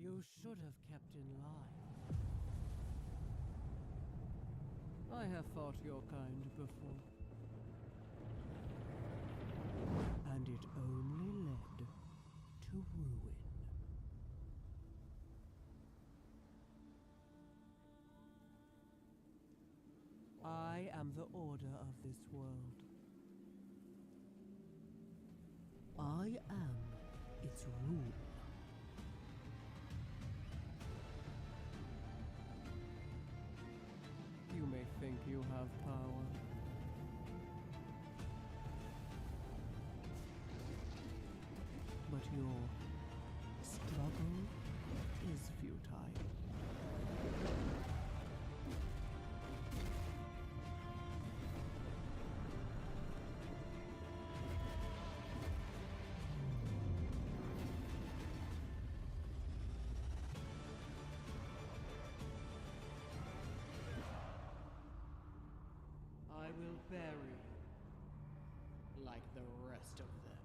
You should have kept in line. I have fought your kind before. And it only led to ruin. I am the order of this world. I am its rule. You may think you have power. But your struggle is futile. I will bury you like the rest of them.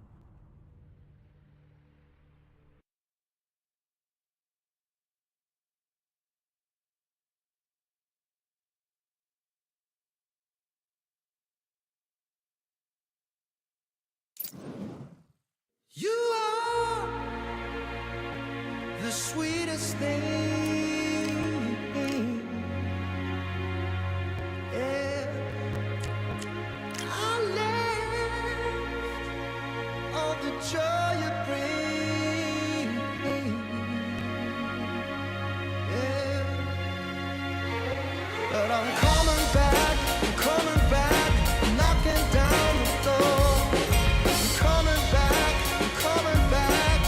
You are the sweetest thing, yeah. I left all the joy you bring, yeah. But I'm coming back, knocking down the door. Coming back,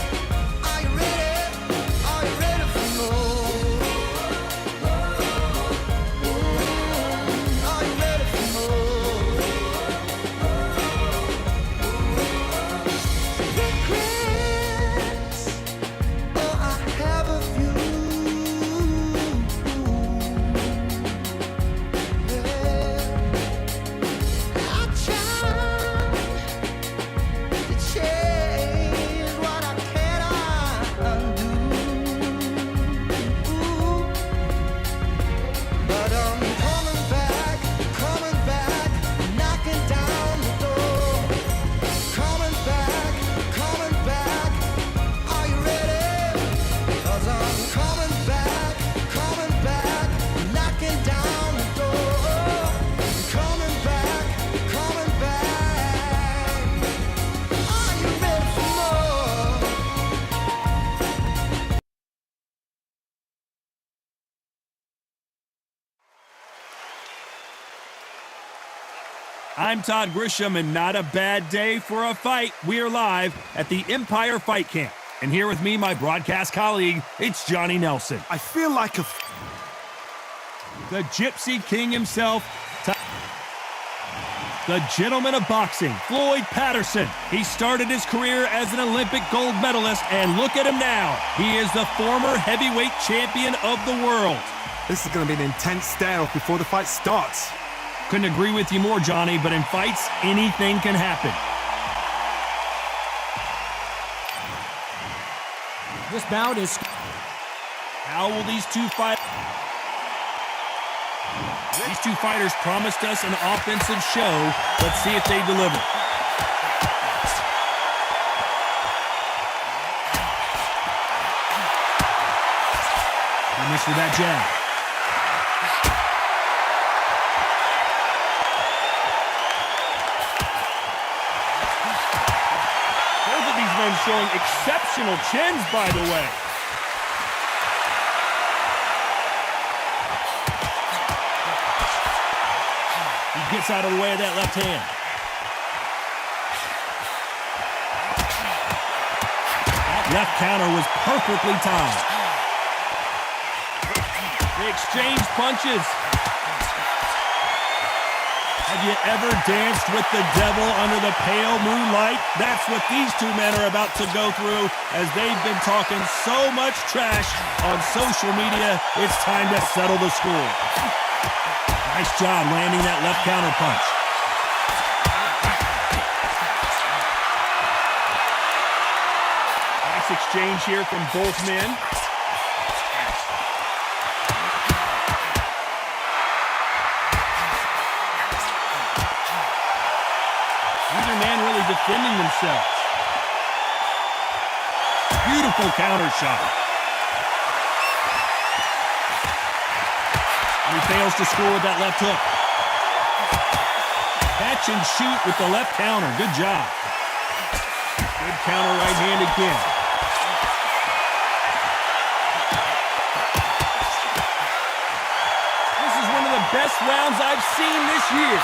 are you ready for more? Are you ready for more? Regrets, oh, I have a few, yeah. I tried to change what I cannot undo, but I'm coming back, knocking down the door. Coming back, are you ready? 'Cause I'm coming back, knocking down the door. Coming back, are you ready for more? I'm Todd Grisham, and not a bad day for a fight. We are live at the Empire Fight Camp. And here with me, my broadcast colleague, it's Johnny Nelson. I feel like The Gypsy King himself, the gentleman of boxing, Floyd Patterson. He started his career as an Olympic gold medalist, and look at him now. He is the former heavyweight champion of the world. this is going to be an intense stare-off before the fight starts. Couldn't agree with you more, Johnny, but in fights, anything can happen. This bout is... How will these two fight? These two fighters promised us an offensive show. Let's see if they deliver. He missed with that jab. Both of these men showing exceptional chins, by the way. He gets out of the way of that left hand. That left counter was perfectly timed. They exchange punches. Have you ever danced with the devil under the pale moonlight? That's what these two men are about to go through, as they've been talking so much trash on social media. It's time to settle the score. Nice job landing that left counter punch. Nice exchange here from both men. defending themselves. Beautiful counter shot. And he fails to score with that left hook. Catch and shoot with the left counter. Good job. Good counter right hand again. This is one of the best rounds I've seen this year.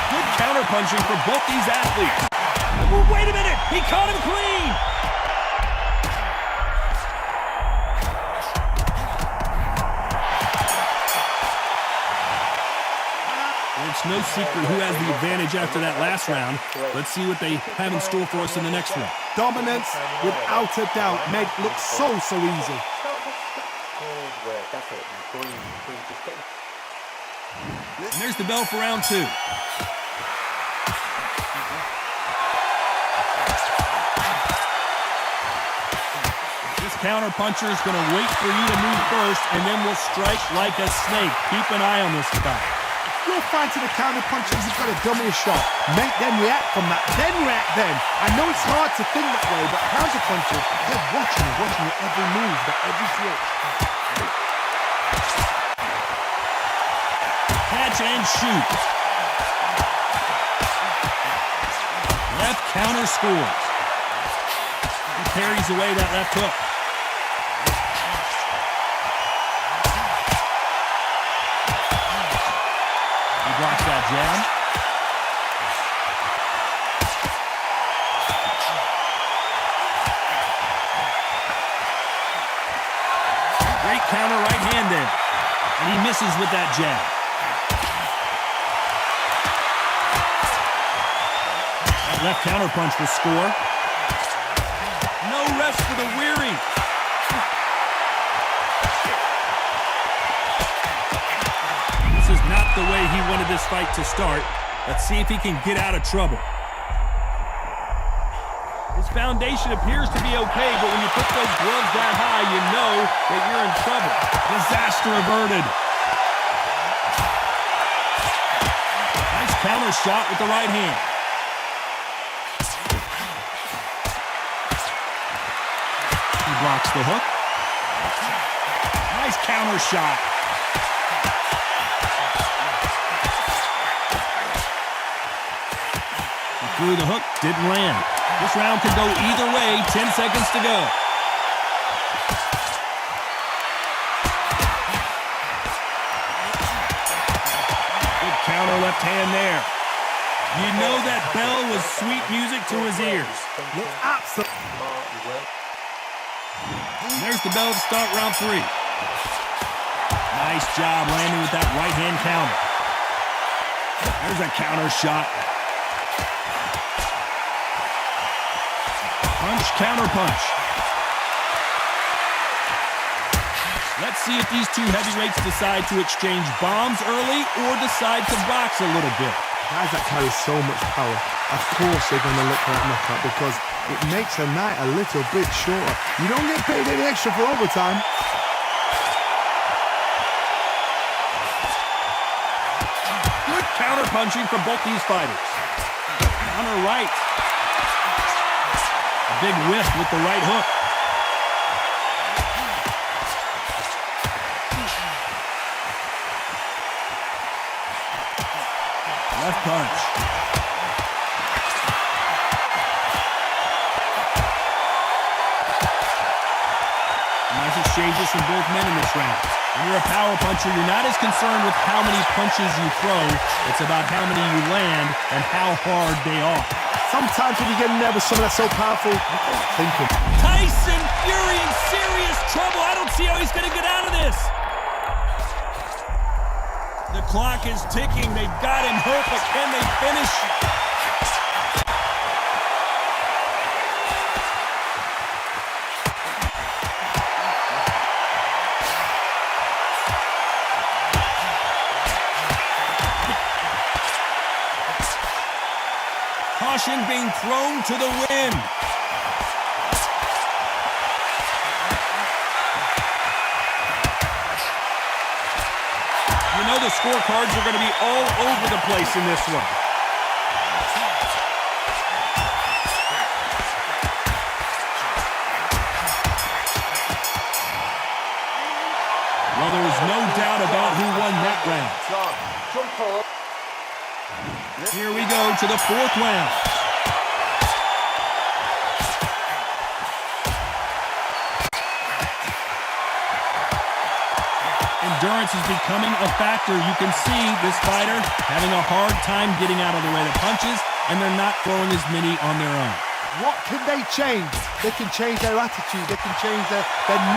Good counter punching for both these athletes. Oh, wait a minute! He caught him clean! It's no secret who has the advantage after that last round. Let's see what they have in store for us in the next one. Dominance, without a doubt, made it look so easy. And there's the bell for round two. This counter puncher is going to wait for you to move first, and then will strike like a snake. Keep an eye on this guy. You're fighting the counter punchers who've got a dummy shot. Make them react from that, then react then. I know it's hard to think that way, but counter punchers, they're watching your every move, every switch. Catch and shoot. Left counter scores. He parries away that left hook. He blocks that jab. Great counter right hand there. And he misses with that jab. That left counter punch will score. No rest for the weary. This is not the way he wanted this fight to start. Let's see if he can get out of trouble. His foundation appears to be okay, but when you put those gloves that high, you know that you're in trouble. Disaster averted. Nice counter shot with the right hand. He blocks the hook. Nice counter shot. He threw the hook, didn't land. This round could go either way, 10 seconds to go. Good counter left hand there. You know that bell was sweet music to his ears. Absolutely. There's the bell to start round three. Nice job landing with that right hand counter. There's a counter shot. Punch, counter punch. Let's see if these two heavyweights decide to exchange bombs early or decide to box a little bit. Guys that carry so much power, of course they're going to look for that knockout because it makes a night a little bit shorter. You don't get paid any extra for overtime. Good counter punching from both these fighters. Counter right. A big whiff with the right hook. Left punch. Nice exchanges from both men in this round. When you're a power puncher, you're not as concerned with how many punches you throw. It's about how many you land and how hard they are. Sometimes when you get nervous, something that's so powerful, you can't think of. Tyson Fury in serious trouble. I don't see how he's going to get out of this. The clock is ticking. They've got him hurt, but can they finish? Caution being thrown to the wind. You know the scorecards are going to be all over the place in this one. Well, there was no doubt about who won that round. Here we go to the fourth round. Endurance is becoming a factor. You can see this fighter having a hard time getting out of the way of punches, and they're not throwing as many on their own. What can they change? They can change their attitude. They can change their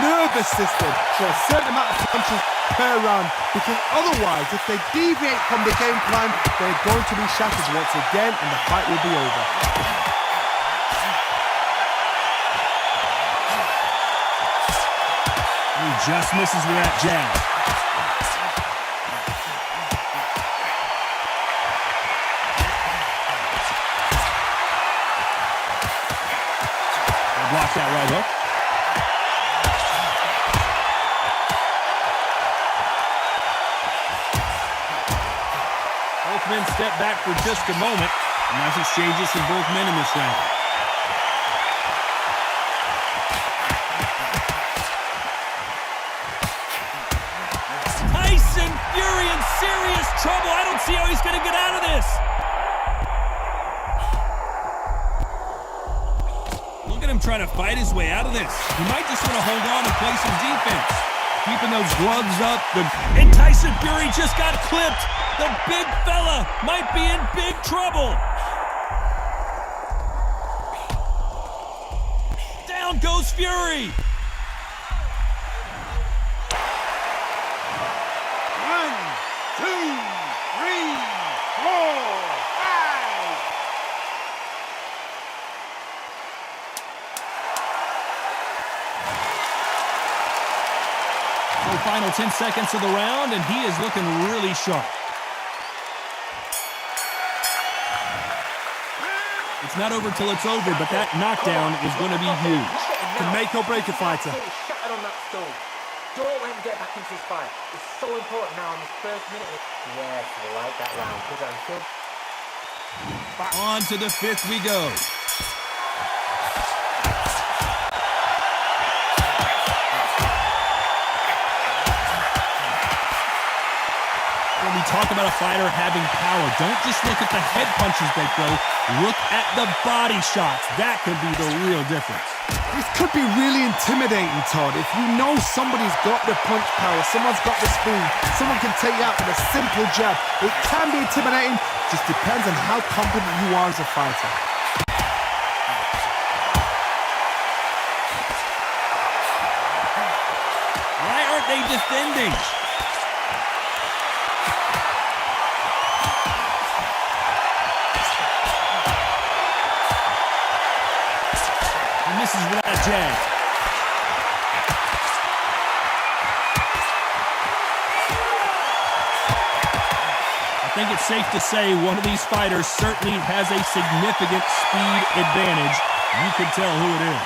nervous system to a certain amount of punches per round. Because otherwise, if they deviate from the game plan, they're going to be shattered once again, and the fight will be over. He just misses with that jab. Block that right hook. Both men step back for just a moment. Nice exchanges from both men in this round. Tyson Fury in serious trouble. I don't see how he's going to get out of this. Trying to fight his way out of this. He might just want to hold on and play some defense. Keeping those gloves up. And Tyson Fury just got clipped. The big fella might be in big trouble. Down goes Fury. 1, 2, 3, 4, 5. Final 10 seconds of the round, and he is looking really sharp. It's not over till it's over, but that knockdown is going to be huge. To make or break a fighter. Shattered on that stone. Don't let him get back into this fight. It's so important now in this first minute. Yes, I like that round. Good round. On to the fifth we go. When we talk about a fighter having power, don't just look at the head punches they throw. Look at the body shots. That could be the real difference. This could be really intimidating, Todd. If you know somebody's got the punch power, someone's got the speed, someone can take you out with a simple jab. It can be intimidating. Just depends on how confident you are as a fighter. Why aren't they defending? Misses with that jab. I think it's safe to say one of these fighters certainly has a significant speed advantage. You can tell who it is.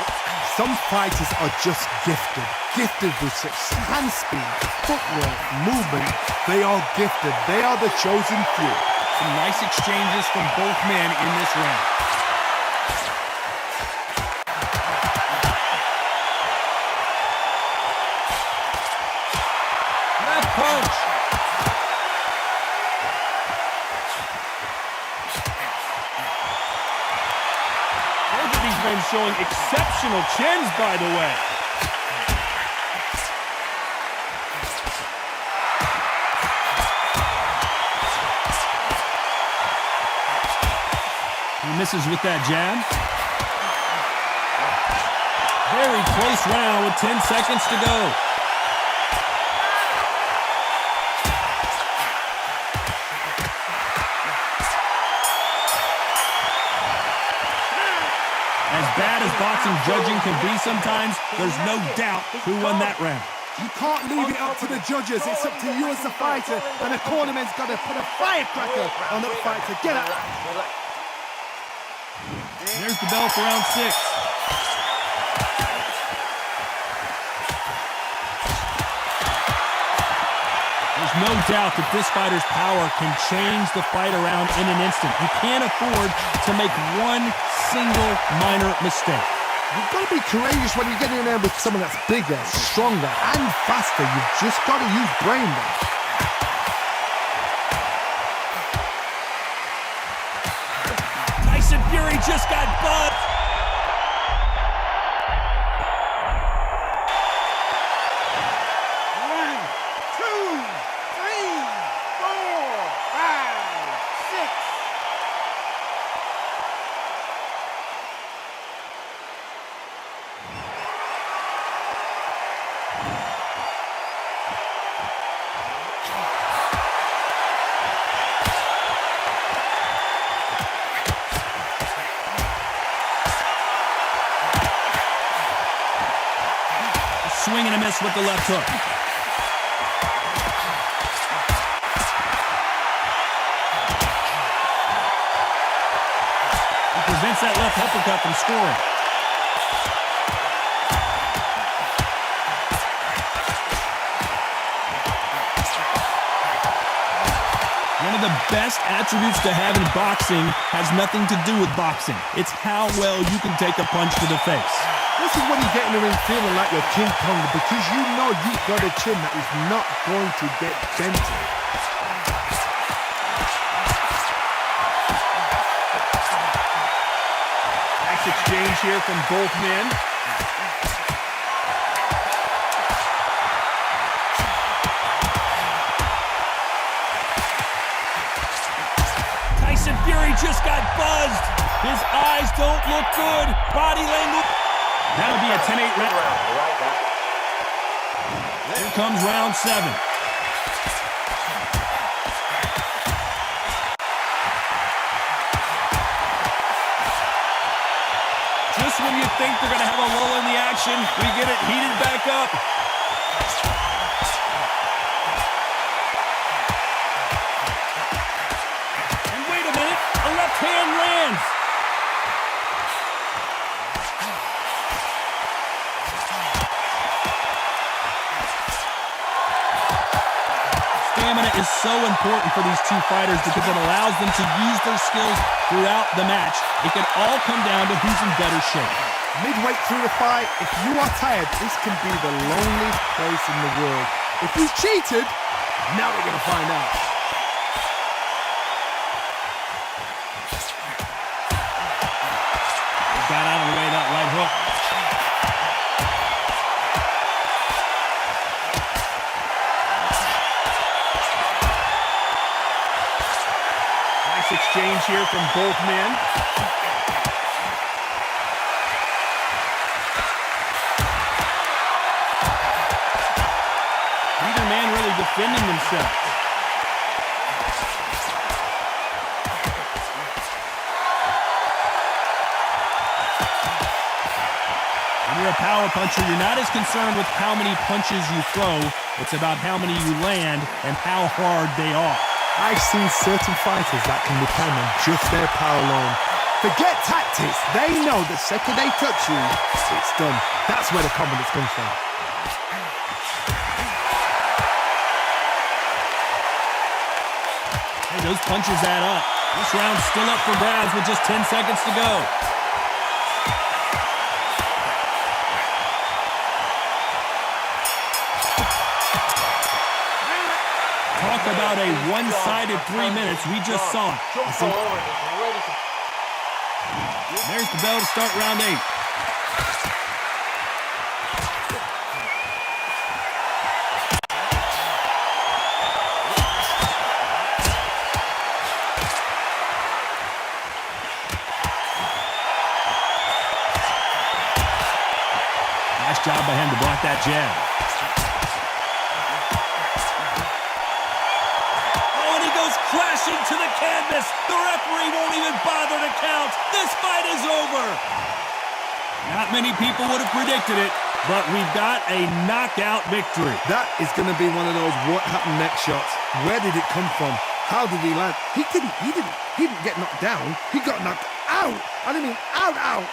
Some fighters are just gifted with such hand speed, footwork, movement. They are gifted. They are the chosen few. Some nice exchanges from both men in this round. Punch. Both of these men showing exceptional chins, by the way. He misses with that jab. Very close round with 10 seconds to go. As bad as boxing judging can be sometimes, there's no doubt who won that round. You can't leave it up to the judges. It's up to you as the fighter, and the cornerman's got to put a firecracker on that fight to get out. There's the bell for round 6. There's no doubt that this fighter's power can change the fight around in an instant. You can't afford to make one single minor mistake. You've got to be courageous when you get in there with someone that's bigger, stronger, and faster. You've just got to use brain there. Tyson Fury just got buzzed. Swing and a miss with the left hook. He prevents that left uppercut from scoring. One of the best attributes to have in boxing has nothing to do with boxing. It's how well you can take a punch to the face. This is when you get in the ring feeling like you're King Kong because you know you've got a chin that is not going to get dented. Nice exchange here from both men. Tyson Fury just got buzzed. His eyes don't look good. Body language. That'll be a 10-8 round. Here comes round 7. Just when you think they're going to have a lull in the action, we get it heated back up. And wait a minute, a left hand lands. Stamina is so important for these two fighters because it allows them to use their skills throughout the match. It can all come down to who's in better shape. Midway through the fight, if you are tired, this can be the loneliest place in the world. If you cheated, now we're going to find out. Got out of the way of that right hook. Exchange here from both men. Neither man really defending themselves. When you're a power puncher, you're not as concerned with how many punches you throw. It's about how many you land and how hard they are. I've seen certain fighters that can depend on just their power alone. Forget tactics. They know the second they touch you, it's done. That's where the confidence comes from. Hey, those punches add up. This round's still up for grabs with just 10 seconds to go. Talk about a one-sided 3 minutes. We just saw it. There's the bell to start round 8. Nice job by him to block that jab. Crashing to the canvas. The referee won't even bother to count. This fight is over. Not many people would have predicted it, but we've got a knockout victory. That is going to be one of those what happened next shots. Where did it come from? How did he land? He didn't get knocked down. He got knocked out. I mean out.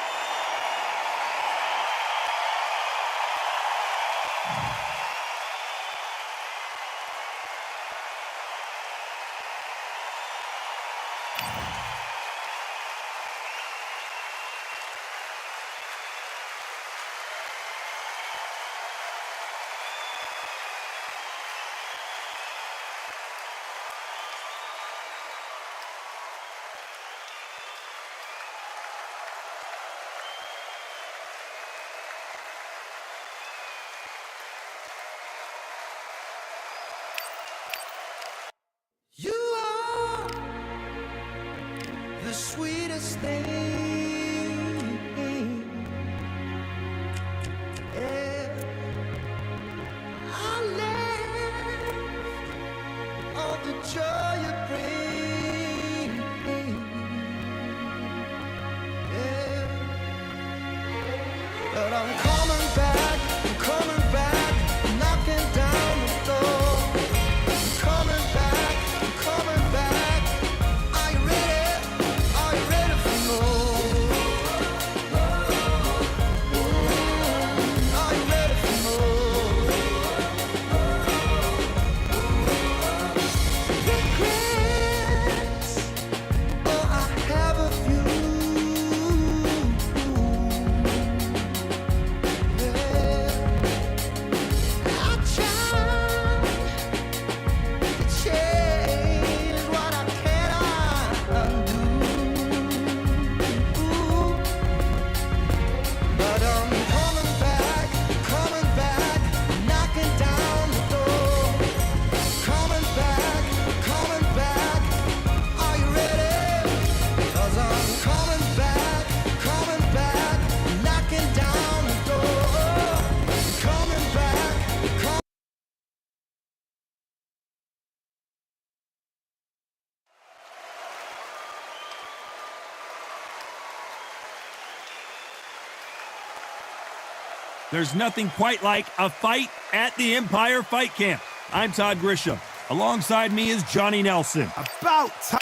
sweetest thing. Yeah. I live on the joy you bring. Yeah. But I'm coming back, knocking down the door. I'm coming back, Are you ready? Are you ready for more? Are you ready for more? Regrets, oh, I have a few. I tried to change what I cannot undo, but I'm coming back, knocking down the door. Coming back, are you ready? 'Cause I'm coming back, knocking down the door. Coming back, There's nothing quite like a fight at the Empire Fight Camp. I'm Todd Grisham. Alongside me is Johnny Nelson. About time.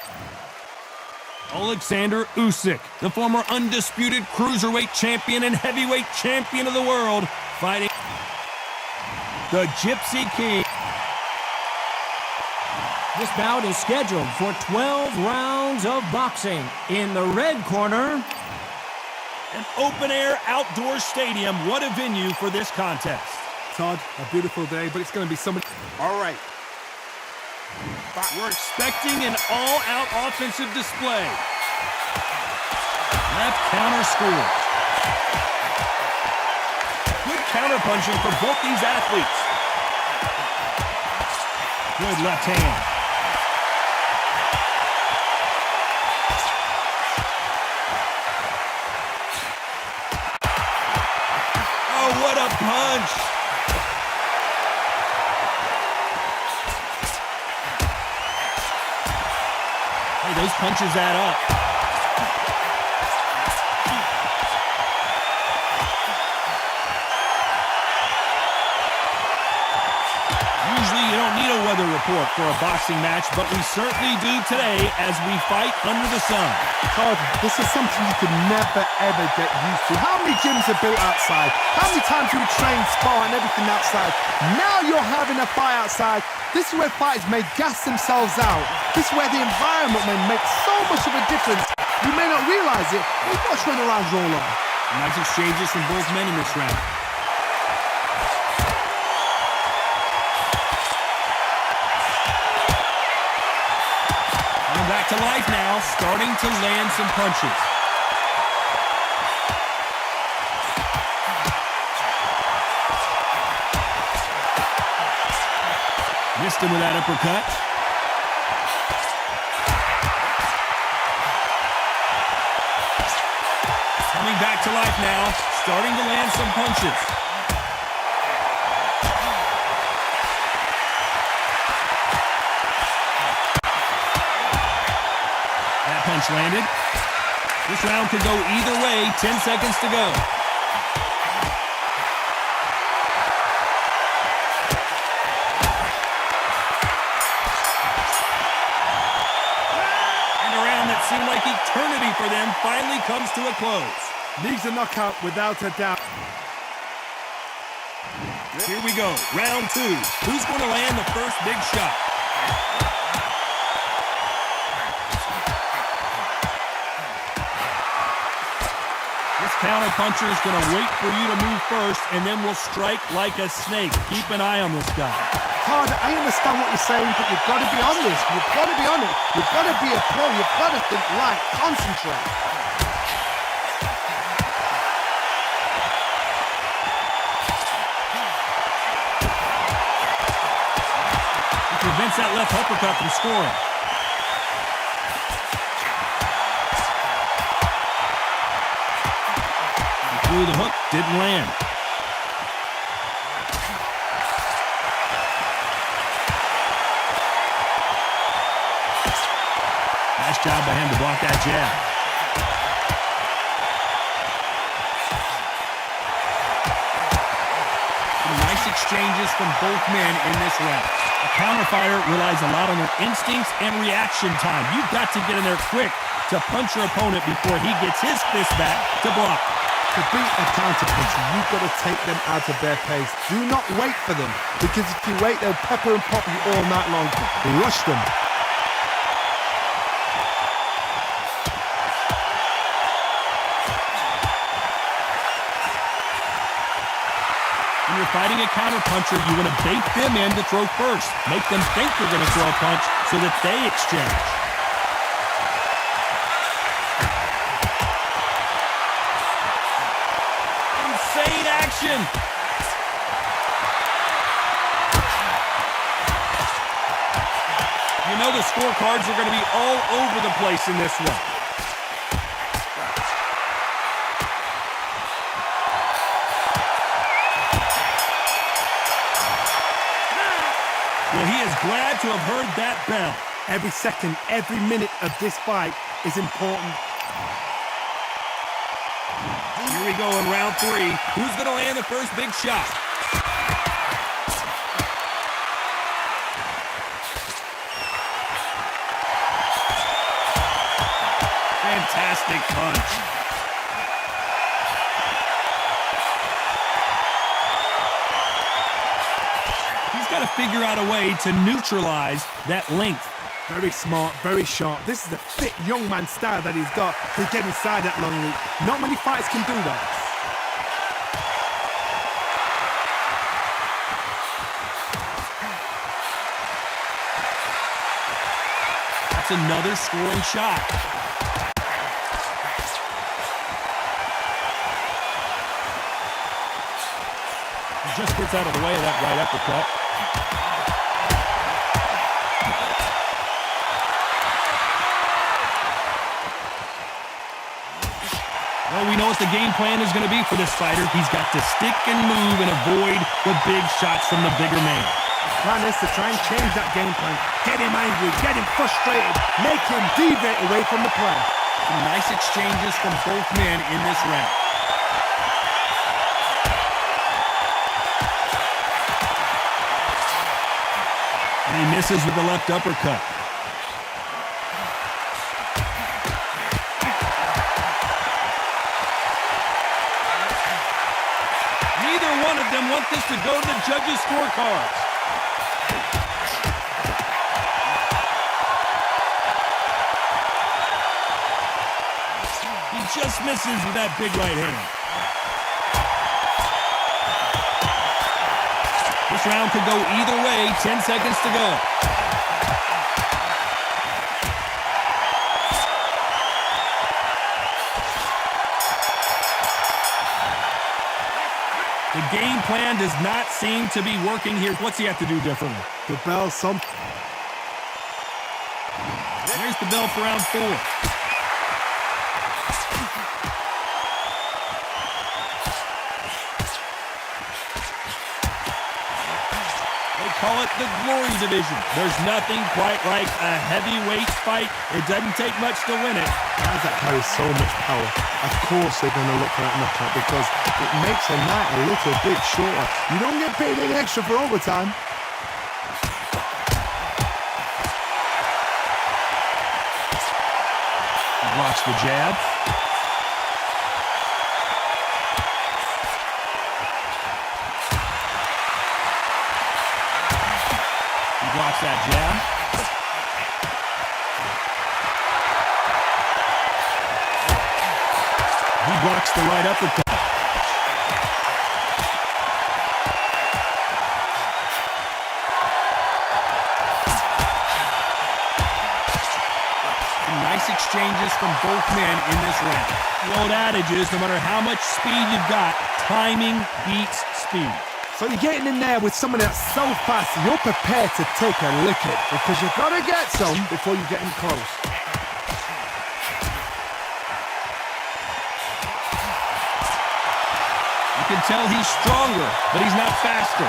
Alexander Usyk, the former undisputed cruiserweight champion and heavyweight champion of the world, fighting the Gypsy King. This bout is scheduled for 12 rounds of boxing. In the red corner, An open-air outdoor stadium. What a venue for this contest. Todd, a beautiful day, but it's going to be somebody. All right. We're expecting an all-out offensive display. Left counter score. Good counter-punching for both these athletes. Good left hand. Oh, what a punch! Hey, those punches add up. Usually you don't need a weather report for a boxing match, but we certainly do today as we fight under the sun. Todd, this is something you could never, ever get used to. How many gyms are built outside? How many times do we train, spar, and everything outside? Now you're having a fight outside. This is where fighters may gas themselves out. This is where the environment may make so much of a difference. You may not realize it, but watch when the rounds roll on. Nice exchanges from both men in this round. Coming back to life now, starting to land some punches. Missed him with that uppercut. Coming back to life now, starting to land some punches. That punch landed. This round could go either way, 10 seconds to go. Seemed like eternity for them finally comes to a close. Needs a knockout without a doubt. Here we go, round two. Who's going to land the first big shot? This counter-puncher is going to wait for you to move first and then will strike like a snake. Keep an eye on this guy. Todd, I understand what you're saying, but you've got to be honest. You've got to be on it. You've got to be a pro. You've got to think right. Concentrate. He prevents that left uppercut from scoring. through the hook, didn't land. Nice job by him to block that jab. Some nice exchanges from both men in this round. A counter fighter relies a lot on their instincts and reaction time. You've got to get in there quick to punch your opponent before he gets his fist back to block. To beat a counter puncher, you've got to take them out of their pace. Do not wait for them, because if you wait, they'll pepper and pop you all night long. Rush them. When you're fighting a counterpuncher, you want to bait them in to throw first. Make them think you're going to throw a punch so that they exchange. Insane action! You know the scorecards are going to be all over the place in this one. Well, he is glad to have heard that bell. Every second, every minute of this fight is important. Here we go in round 3. Who's going to land the first big shot? Fantastic punch. He's got to figure out a way to neutralize that length. Very smart, very sharp. This is a fit young man style that he's got to get inside that long reach. Not many fighters can do that. That's another scoring shot. He just gets out of the way of that right uppercut. Well, we know what the game plan is going to be for this fighter. He's got to stick and move and avoid the big shots from the bigger man. The plan is to try and change that game plan. Get him angry, get him frustrated, make him deviate away from the plan. Some nice exchanges from both men in this round. And he misses with the left uppercut. Neither one of them want this to go to the judges' scorecards. He just misses with that big right hand. This round could go either way. 10 seconds to go. The game plan does not seem to be working here. What's he have to do differently? The bell, something. There's the bell for round 4. Call it the glory division. There's nothing quite like a heavyweight fight. It doesn't take much to win it. Guys that carry so much power, of course they're going to look for that knockout because it makes a night a little bit shorter. You don't get paid any extra for overtime. Blocks the jab. Blocks that jab. He blocks the right uppercut. Some nice exchanges from both men in this round. The old adage is no matter how much speed you've got, timing beats speed. So you're getting in there with someone that's so fast, you're prepared to take a licking because you've got to get some before you get in close. You can tell he's stronger, but he's not faster.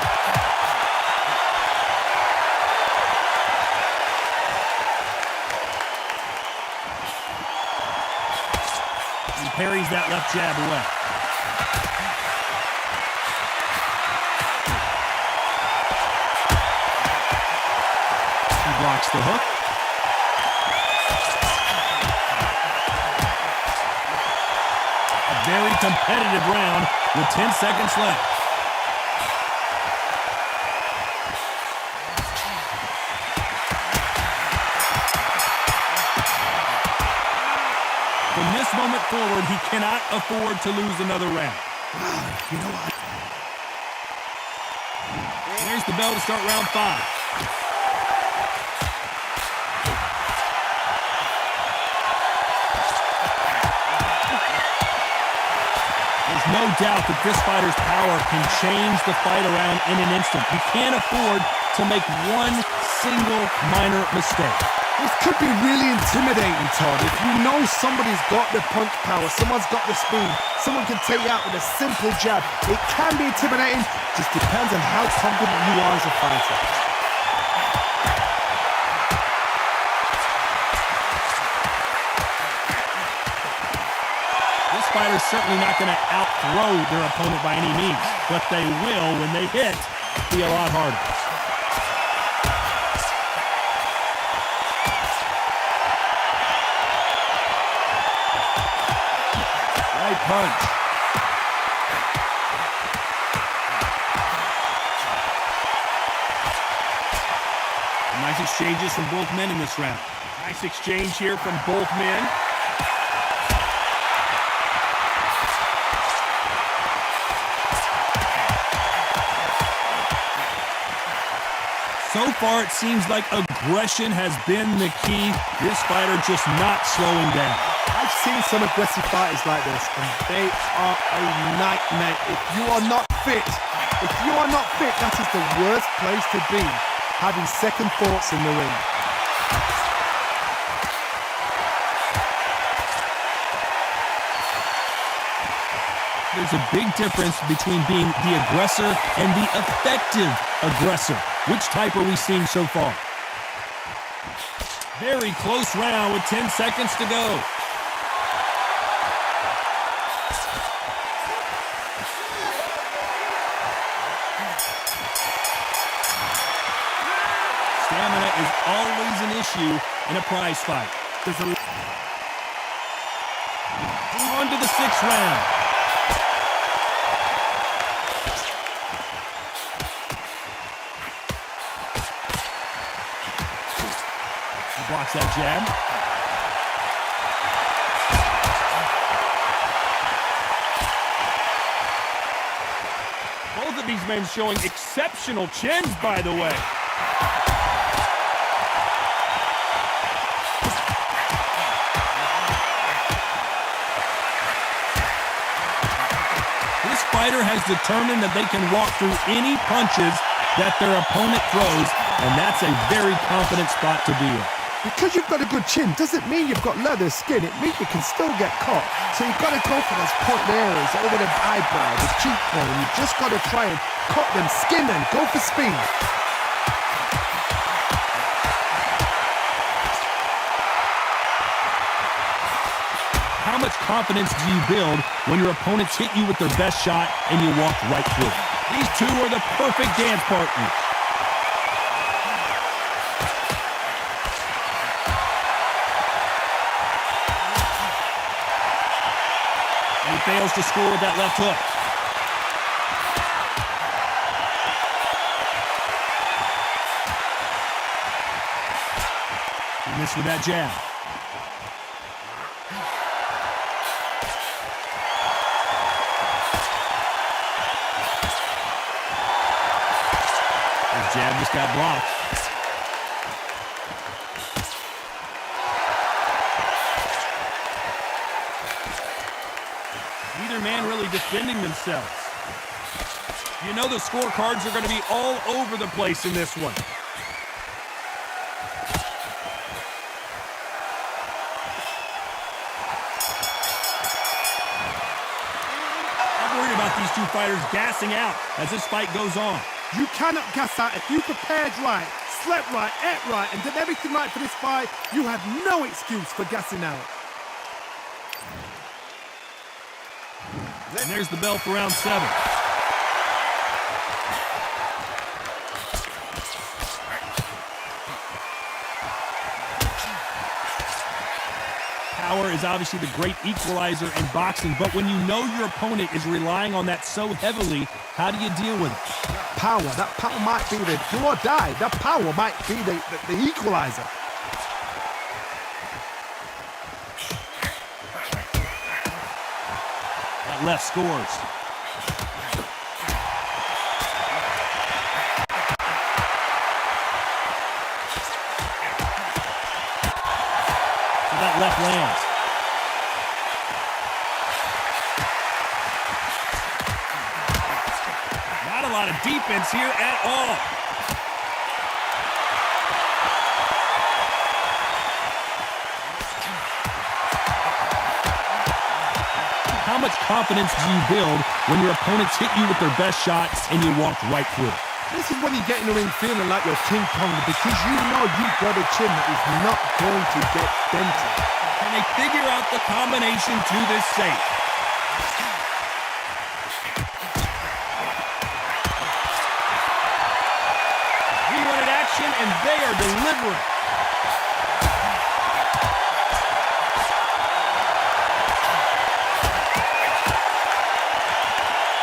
He parries that left jab away. He blocks the hook. A very competitive round with 10 seconds left. From this moment forward, he cannot afford to lose another round. You know what? There's the bell to start round 5. There's no doubt that this fighter's power can change the fight around in an instant. You can't afford to make one single minor mistake. This could be really intimidating, Todd. If you know somebody's got the punch power, someone's got the speed, someone can take you out with a simple jab. It can be intimidating, just depends on how confident you are as a fighter. This fighter's certainly not going to outthrow their opponent by any means, but they will, when they hit, be a lot harder. Right punch. Nice exchanges from both men in this round. Nice exchange here from both men. So far, it seems like aggression has been the key. This fighter just not slowing down. I've seen some aggressive fighters like this, and they are a nightmare. If you are not fit, that is the worst place to be, having second thoughts in the ring. There's a big difference between being the aggressor and the effective aggressor. Which type are we seeing so far? Very close round with 10 seconds to go. Stamina is always an issue in a prize fight. On to the 6th round. Blocks that jab. Both of these men showing exceptional chins, by the way. This fighter has determined that they can walk through any punches that their opponent throws, and that's a very confident spot to be in. Because you've got a good chin doesn't mean you've got leather skin. It means you can still get caught. So you've got to go for those point areas over the eyebrow, the cheekbone. You've just got to try and cut them, skin them, go for speed. How much confidence do you build when your opponents hit you with their best shot and you walk right through? These two are the perfect dance partners. He fails to score with that left hook. He missed with that jab. His jab just got blocked. Neither man really defending themselves. You know the scorecards are going to be all over the place in this one. I'm worried about these two fighters gassing out as this fight goes on. You cannot gas out. If you prepared right, slept right, ate right, and did everything right for this fight, you have no excuse for gassing out. And there's the bell for round 7. Power is obviously the great equalizer in boxing, but when you know your opponent is relying on that so heavily, how do you deal with it? That power might be the do or die. That power might be the equalizer. That left scores. So that left lands. Not a lot of defense here at all. How much confidence do you build when your opponents hit you with their best shots and you walk right through it? This is when you get in the ring feeling like you're King Kong because you know you've got a chin that is not going to get dented. And they figure out the combination to this safe. We wanted action and they are delivering.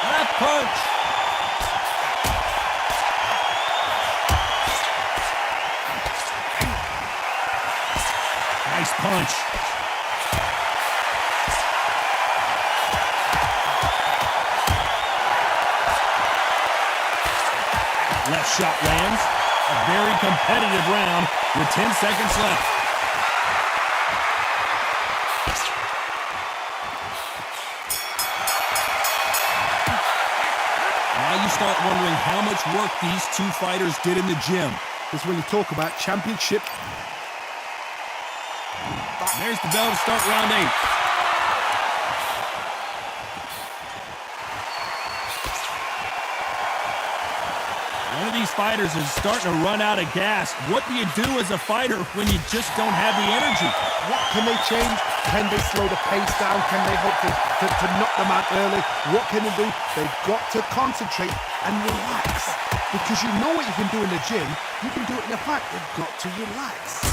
Left punch. Nice punch. Left shot lands. A very competitive round with 10 seconds left. Now you start wondering how much work these two fighters did in the gym. This is when you talk about championship. There's the bell to start round 8. One of these fighters is starting to run out of gas. What do you do as a fighter when you just don't have the energy? What can they change? Can they slow the pace down? Can they hope to knock them out early? What can they do? They've got to concentrate and relax. Because you know what you can do in the gym, you can do it in a fight. They've got to relax.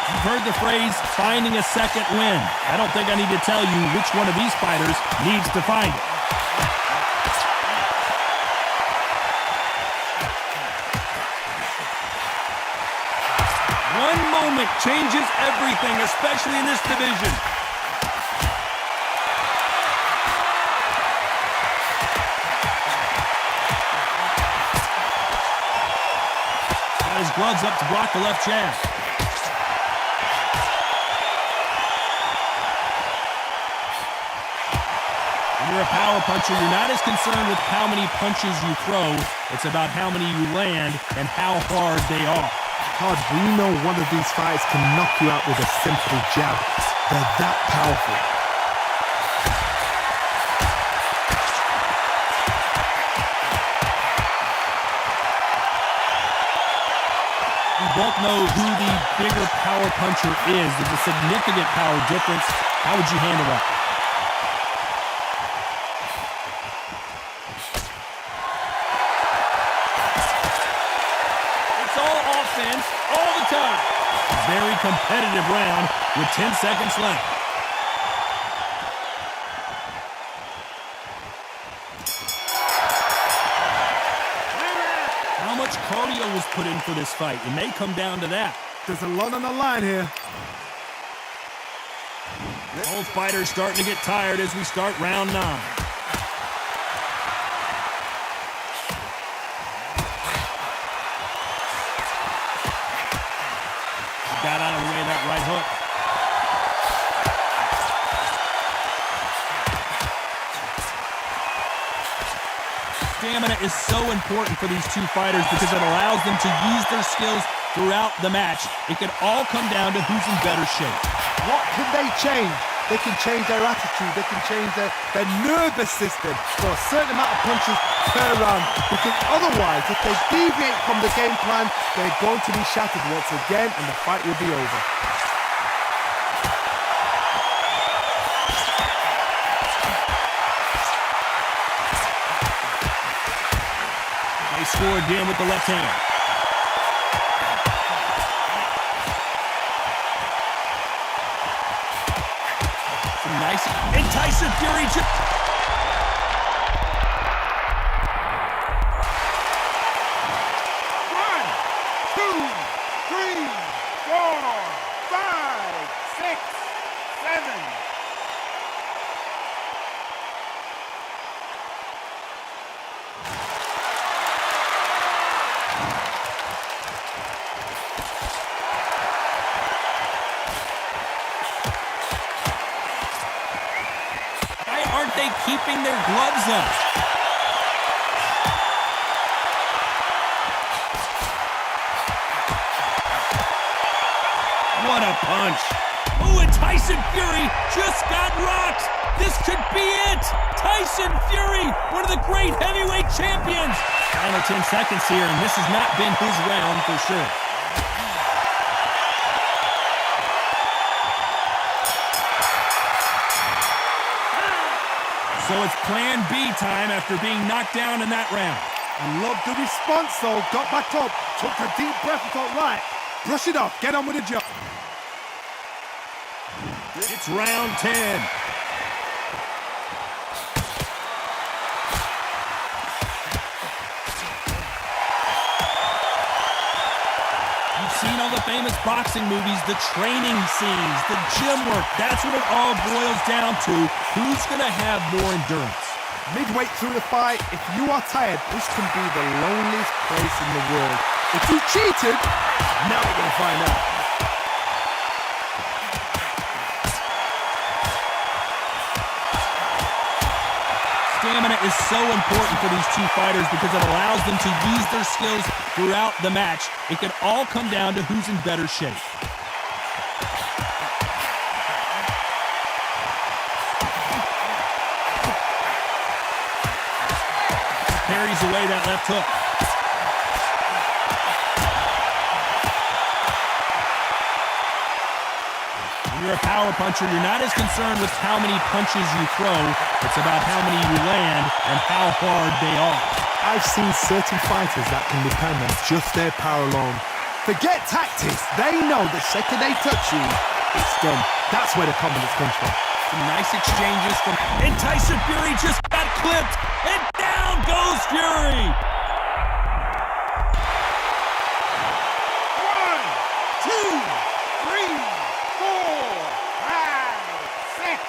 You've heard the phrase, finding a second win. I don't think I need to tell you which one of these fighters needs to find it. One moment changes everything, especially in this division. Got his gloves up to block the left jab. When you're a power puncher, you're not as concerned with how many punches you throw. It's about how many you land and how hard they are. Todd, we know one of these fighters can knock you out with a simple jab. They're that powerful. We both know who the bigger power puncher is. There's a significant power difference. How would you handle that? All the time. Very competitive round with 10 seconds left. How much cardio was put in for this fight? It may come down to that. There's a lot on the line here. Both fighters starting to get tired as we start round 9. Got out of the way of that right hook. Stamina is so important for these two fighters because it allows them to use their skills throughout the match. It can all come down to who's in better shape. What can they change? They can change their attitude, they can change their nervous system for a certain amount of punches per round, because otherwise, if they deviate from the game plan, they're going to be shattered once again and the fight will be over. They score again with the left hand. Nice. And Tyson Fury just... One, two, three, 4, 5, 6, 7. Aren't they keeping their gloves up? What a punch. Oh, and Tyson Fury just got rocked. This could be it. Tyson Fury, one of the great heavyweight champions. Final 10 seconds here, and this has not been his round for sure. So it's plan B time after being knocked down in that round. I love the response though, got back up, took a deep breath and thought, right, brush it off, get on with the job. It's round 10. You've seen all the famous boxing movies, the training scenes, the gym work. That's what it all boils down to. Who's going to have more endurance? Midway through the fight, if you are tired, this can be the loneliest place in the world. If you cheated, now we're going to find out. Stamina is so important for these two fighters because it allows them to use their skills throughout the match. It can all come down to who's in better shape. Parries away that left hook. When you're a power puncher, you're not as concerned with how many punches you throw. It's about how many you land and how hard they are. I've seen certain fighters that can depend on just their power alone. Forget tactics. They know the second they touch you, it's done. That's where the confidence comes from. Some nice exchanges from... And Tyson Fury just got clipped. And down goes Fury. 1, 2, 3, 4, 5, 6.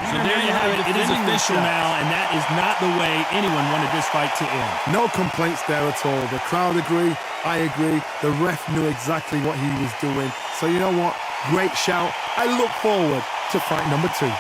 So there you have it. It is official now, and that is not the way anyone wanted this fight to end. No complaints there at all. The crowd agree, I agree. The ref knew exactly what he was doing. So you know what? Great shout. I look forward to fight number 2.